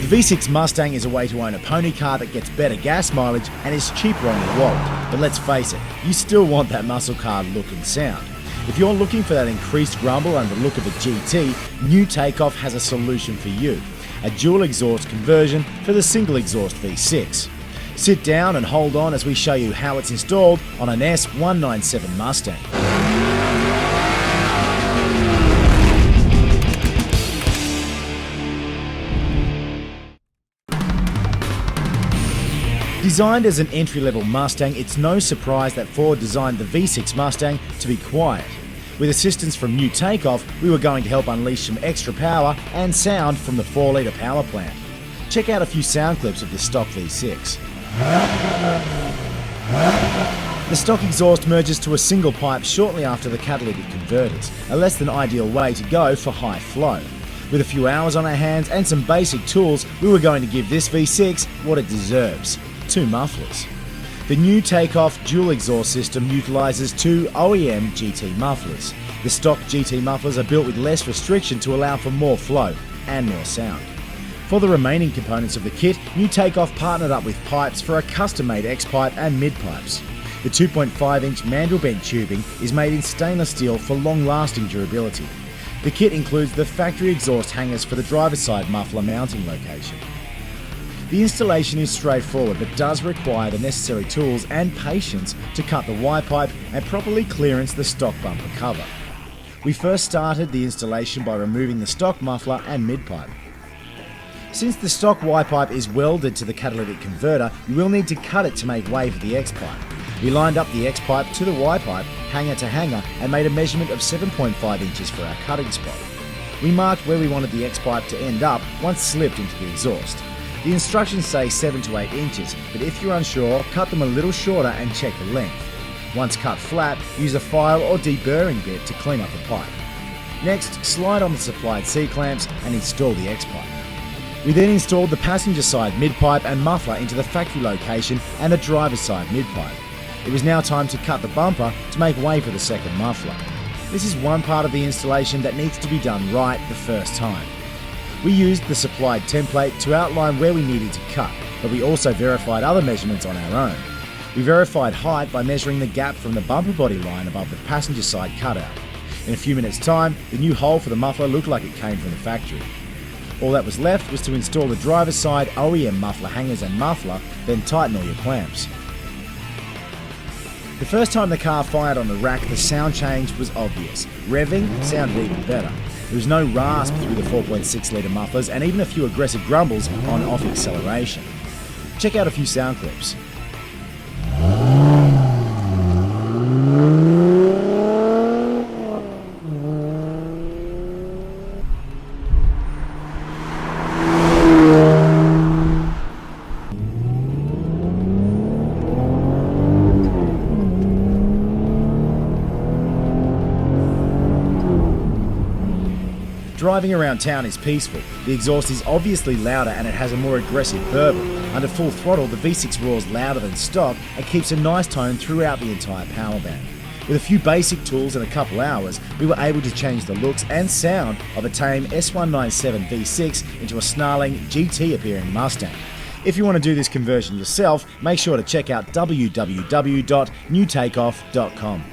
The V6 Mustang is a way to own a pony car that gets better gas mileage and is cheaper on your wallet. But let's face it, you still want that muscle car look and sound. If you're looking for that increased rumble and the look of a GT, New Takeoff has a solution for you. A dual exhaust conversion for the single exhaust V6. Sit down and hold on as we show you how it's installed on an S197 Mustang. Designed as an entry-level Mustang, it's no surprise that Ford designed the V6 Mustang to be quiet. With assistance from New Takeoff, we were going to help unleash some extra power and sound from the 4-litre power plant. Check out a few sound clips of the stock V6. The stock exhaust merges to a single pipe shortly after the catalytic converters, a less than ideal way to go for high flow. With a few hours on our hands and some basic tools, we were going to give this V6 what it deserves: 2 mufflers. The New Takeoff dual exhaust system utilises 2 OEM GT mufflers. The stock GT mufflers are built with less restriction to allow for more flow and more sound. For the remaining components of the kit, New Takeoff partnered up with pipes for a custom-made X-pipe and mid-pipes. The 2.5-inch mandrel bent tubing is made in stainless steel for long-lasting durability. The kit includes the factory exhaust hangers for the driver's side muffler mounting location. The installation is straightforward but does require the necessary tools and patience to cut the Y-pipe and properly clearance the stock bumper cover. We first started the installation by removing the stock muffler and mid-pipe. Since the stock Y-pipe is welded to the catalytic converter, you will need to cut it to make way for the X-pipe. We lined up the X-pipe to the Y-pipe, hanger to hanger, and made a measurement of 7.5 inches for our cutting spot. We marked where we wanted the X-pipe to end up once slipped into the exhaust. The instructions say 7 to 8 inches, but if you're unsure, cut them a little shorter and check the length. Once cut flat, use a file or deburring bit to clean up the pipe. Next, slide on the supplied C-clamps and install the X-pipe. We then installed the passenger side mid-pipe and muffler into the factory location and the driver's side mid-pipe. It was now time to cut the bumper to make way for the second muffler. This is one part of the installation that needs to be done right the first time. We used the supplied template to outline where we needed to cut, but we also verified other measurements on our own. We verified height by measuring the gap from the bumper body line above the passenger side cutout. In a few minutes' time, the new hole for the muffler looked like it came from the factory. All that was left was to install the driver's side OEM muffler hangers and muffler, then tighten all your clamps. The first time the car fired on the rack, the sound change was obvious. Revving sounded even better. There was no rasp through the 4.6-litre mufflers and even a few aggressive grumbles on-off acceleration. Check out a few sound clips. Driving around town is peaceful. The exhaust is obviously louder and it has a more aggressive burble. Under full throttle, the V6 roars louder than stock and keeps a nice tone throughout the entire power band. With a few basic tools and a couple hours, we were able to change the looks and sound of a tame S197 V6 into a snarling, GT-appearing Mustang. If you want to do this conversion yourself, make sure to check out www.newtakeoff.com.